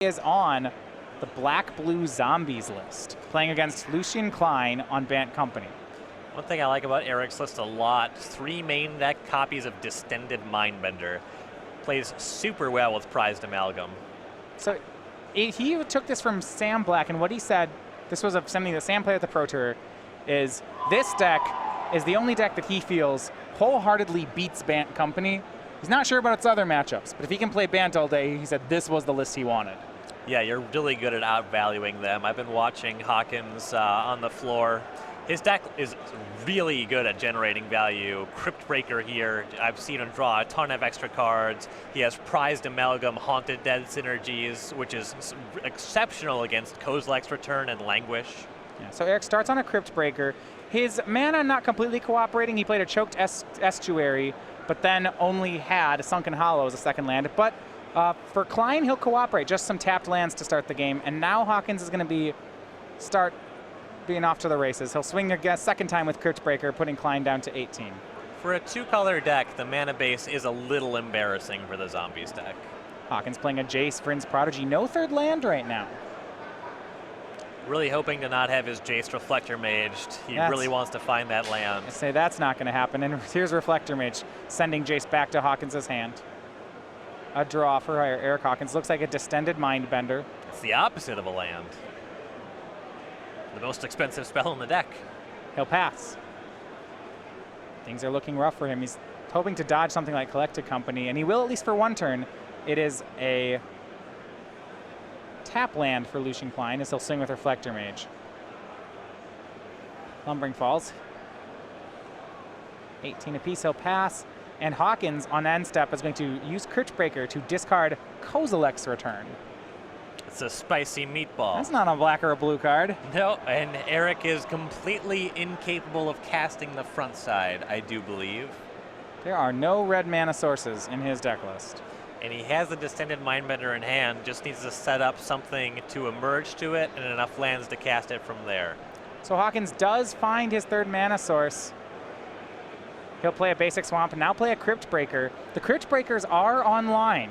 Is on the black-blue zombies list, playing against Lucien Klien on Bant Company. One thing I like about Eric's list a lot, 3 main deck copies of Distended Mindbender. Plays super well with Prized Amalgam. So he took this from Sam Black, and what he said, this was something that Sam played at the Pro Tour, is this deck is the only deck that he feels wholeheartedly beats Bant Company. He's not sure about its other matchups, but if he can play Bant all day, he said this was the list he wanted. Yeah, you're really good at outvaluing them. I've been watching Hawkins on the floor. His deck is really good at generating value. Crypt Breaker here, I've seen him draw a ton of extra cards. He has Prized Amalgam, Haunted Dead synergies, which is exceptional against Kozilek's Return and Languish. Yeah, so Eric starts on a Crypt Breaker. His mana not completely cooperating. He played a Choked Estuary, but then only had Sunken Hollow as a second land. But for Klien, he'll cooperate, just some tapped lands to start the game. And now Hawkins is going to start being off to the races. He'll swing a second time with Crypt Breaker, putting Klien down to 18. For a 2-color deck, the mana base is a little embarrassing for the Zombies deck. Hawkins playing a Jace, Vryn's Prodigy. No third land right now. Really hoping to not have his Jace Reflector Maged. He really wants to find that land. I say that's not going to happen. And here's Reflector Mage, sending Jace back to Hawkins' hand. A draw for Eric Hawkins. Looks like a Distended Mindbender. It's the opposite of a land. The most expensive spell in the deck. He'll pass. Things are looking rough for him. He's hoping to dodge something like Collected Company, and he will at least for one turn. It is a tap land for Lucien Klien as he'll swing with Reflector Mage. Lumbering Falls. 18 apiece, he'll pass. And Hawkins on end step is going to use Crypt Breaker to discard Kozilek's Return. It's a spicy meatball. That's not a black or a blue card. No, and Eric is completely incapable of casting the front side, I do believe. There are no red mana sources in his deck list. And he has the Distended Mindbender in hand, just needs to set up something to emerge to it and enough lands to cast it from there. So Hawkins does find his third mana source. He'll play a basic Swamp and now play a Crypt Breaker. The Crypt Breakers are online.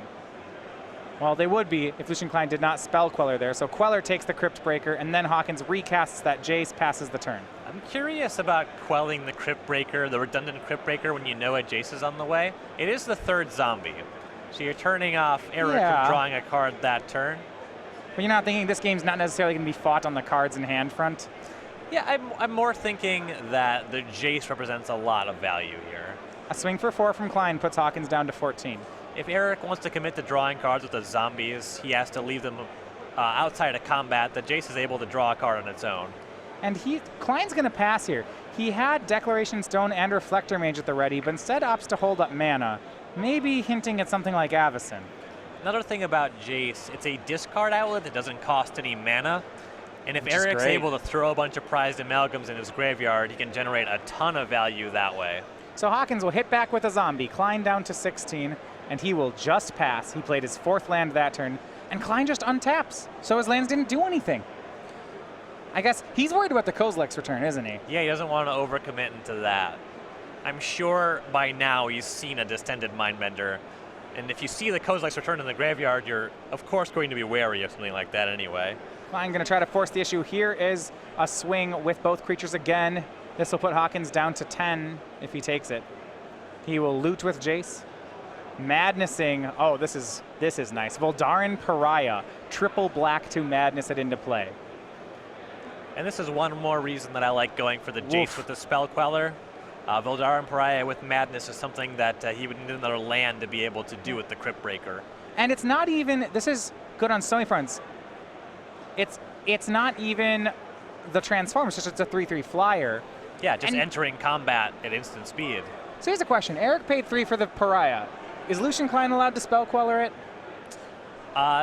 Well, they would be if Lucien Klien did not spell Queller there. So Queller takes the Crypt Breaker, and then Hawkins recasts that Jace, passes the turn. I'm curious about quelling the Crypt Breaker, the redundant Crypt Breaker, when you know a Jace is on the way. It is the third zombie. So you're turning off Eric from drawing a card that turn. But you're not thinking this game's not necessarily going to be fought on the cards in hand front? Yeah, I'm more thinking that the Jace represents a lot of value here. A swing for 4 from Klien puts Hawkins down to 14. If Eric wants to commit to drawing cards with the zombies, he has to leave them outside of combat. The Jace is able to draw a card on its own. And Klien's going to pass here. He had Declaration Stone and Reflector Mage at the ready, but instead opts to hold up mana, maybe hinting at something like Avacyn. Another thing about Jace, it's a discard outlet that doesn't cost any mana. And if Eric's able to throw a bunch of Prized Amalgams in his graveyard, he can generate a ton of value that way. So Hawkins will hit back with a zombie, Klien down to 16, and he will just pass. He played his 4th land that turn, and Klien just untaps, so his lands didn't do anything. I guess he's worried about the Kozilek's Return, isn't he? Yeah, he doesn't want to overcommit into that. I'm sure by now he's seen a Distended Mindbender, and if you see the Kozilek's Return in the graveyard, you're of course going to be wary of something like that anyway. Klien going to try to force the issue. Here is a swing with both creatures again. This will put Hawkins down to 10 if he takes it. He will loot with Jace. Madnessing, oh, this is nice. Voldaren Pariah, triple black to madness it into play. And this is one more reason that I like going for the Jace with the Spell Queller. Voldaren Pariah with madness is something that he would need another land to be able to do with the Crypt Breaker. And it's not even, this is good on so many fronts. It's not even the transform, it's just it's a 3/3 flyer. Yeah, just entering combat at instant speed. So here's a question. Eric paid 3 for the Pariah. Is Lucien Klien allowed to spell Queller it?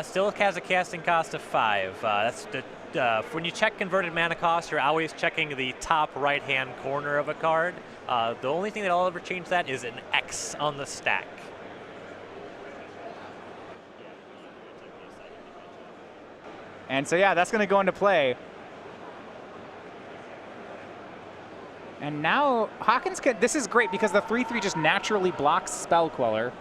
Still has a casting cost of 5. That's when you check converted mana cost, you're always checking the top right-hand corner of a card. The only thing that'll ever change that is an X on the stack. And so yeah, that's going to go into play. And now Hawkins this is great because the 3/3 just naturally blocks Spell Queller.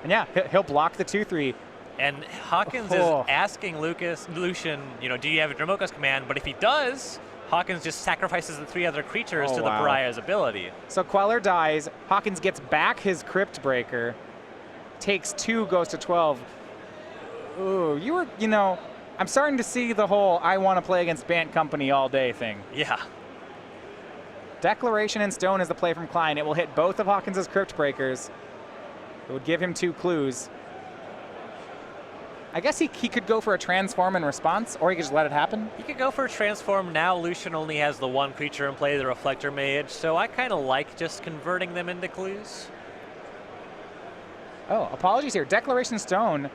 And yeah, he'll block the 2/3. And Hawkins is asking Lucien, you know, do you have a Dromoka's command? But if he does, Hawkins just sacrifices the 3 other creatures to the Pariah's ability. So Queller dies. Hawkins gets back his Crypt Breaker. Takes 2, goes to 12. Ooh, you know, I'm starting to see the whole I want to play against Bant Company all day thing. Yeah. Declaration in Stone is the play from Klien. It will hit both of Hawkins' Crypt Breakers. It would give him 2 clues. I guess he could go for a transform in response, or he could just let it happen. He could go for a transform. Now Lucien only has the 1 creature in play, the Reflector Mage, so I kind of like just converting them into clues. Oh, apologies here. Declaration Stone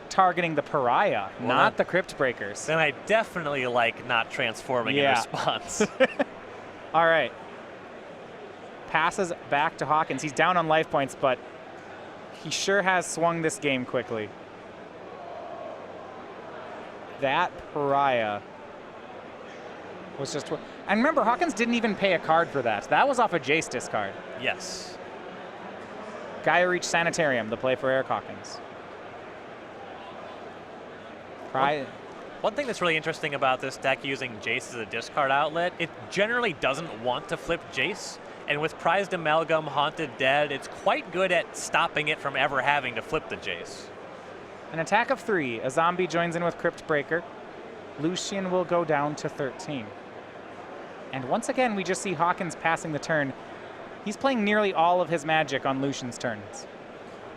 targeting the Pariah, not the Crypt Breakers. Then I definitely like not transforming in response. All right. Passes back to Hawkins. He's down on life points, but he sure has swung this game quickly. That Pariah was just... And remember, Hawkins didn't even pay a card for that. That was off a Jace discard. Yes. Gaia Reach Sanitarium, the play for Eric Hawkins. One thing that's really interesting about this deck using Jace as a discard outlet, it generally doesn't want to flip Jace. And with Prized Amalgam, Haunted Dead, it's quite good at stopping it from ever having to flip the Jace. An attack of 3. A zombie joins in with Crypt Breaker. Lucien will go down to 13. And once again, we just see Hawkins passing the turn. He's playing nearly all of his magic on Lucien's turns.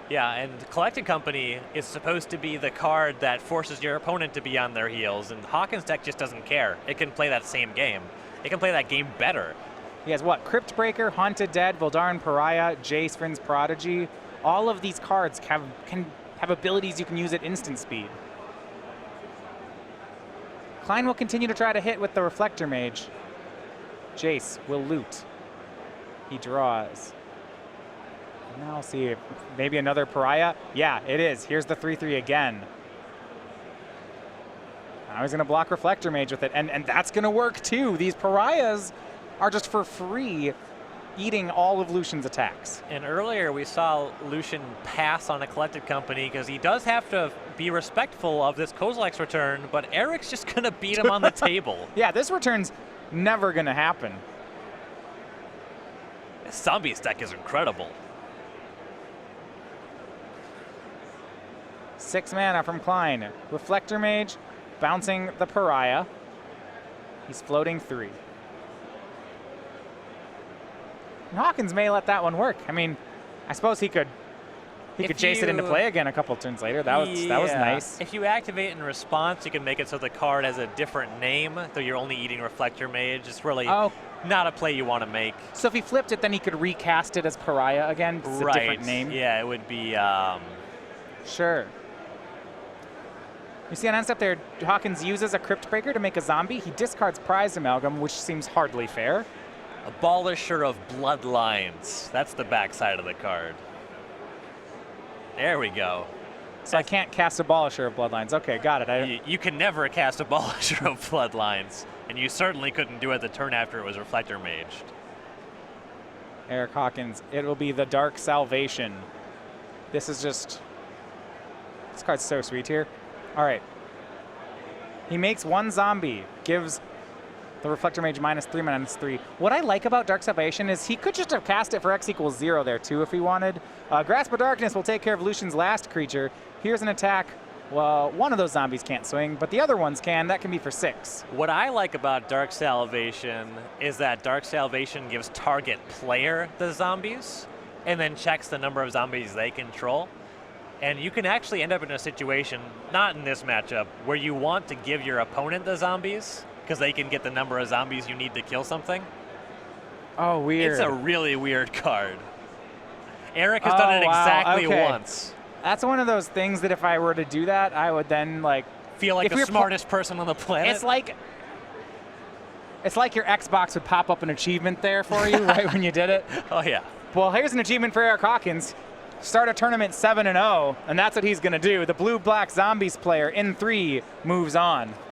Yeah, and Collected Company is supposed to be the card that forces your opponent to be on their heels, and Hawkins' deck just doesn't care. It can play that same game. It can play that game better. He has what? Crypt Breaker, Haunted Dead, Voldaren Pariah, Jace, Vryn's Prodigy. All of these cards can have abilities you can use at instant speed. Klien will continue to try to hit with the Reflector Mage. Jace will loot. He draws. Now I'll see if maybe another Pariah. Yeah, it is. Here's the 3/3 again. Now he's going to block Reflector Mage with it, and that's going to work too. These Pariahs are just for free eating all of Lucien's attacks. And earlier we saw Lucien pass on a Collected Company because he does have to be respectful of this Kozilek's return, but Eric's just going to beat him on the table. Yeah, this return's never going to happen. This Zombies deck is incredible. 6 mana from Klien. Reflector Mage bouncing the Pariah. He's floating 3. And Hawkins may let that one work. I mean, I suppose he could chase it into play again a couple turns later. That was nice. If you activate in response, you can make it so the card has a different name, though you're only eating Reflector Mage. It's really not a play you want to make. So if he flipped it, then he could recast it as Pariah again. It's a different name. Yeah, it would be. Sure. You see on end step there, Hawkins uses a Crypt Breaker to make a zombie. He discards Prized Amalgam, which seems hardly fair. Abolisher of Bloodlines. That's the backside of the card. There we go. So I can't cast Abolisher of Bloodlines. Okay, got it. You can never cast Abolisher of Bloodlines, and you certainly couldn't do it the turn after it was Reflector Maged. Eric Hawkins, it will be the Dark Salvation. This is just... This card's so sweet here. All right. He makes 1 zombie, gives the Reflector Mage -3/-3. What I like about Dark Salvation is he could just have cast it for X = 0 there too if he wanted. Grasp of Darkness will take care of Lucien's last creature. Here's an attack. Well, one of those zombies can't swing, but the other ones can. That can be for 6. What I like about Dark Salvation is that Dark Salvation gives target player the zombies and then checks the number of zombies they control. And you can actually end up in a situation, not in this matchup, where you want to give your opponent the zombies because they can get the number of zombies you need to kill something. Oh, weird. It's a really weird card. Eric has done it exactly once. That's one of those things that if I were to do that, I would then feel like the smartest person on the planet. It's like your Xbox would pop up an achievement there for you right when you did it. Oh yeah. Well, here's an achievement for Eric Hawkins. Start a tournament 7-0, and that's what he's going to do. The blue-black zombies player in 3 moves on.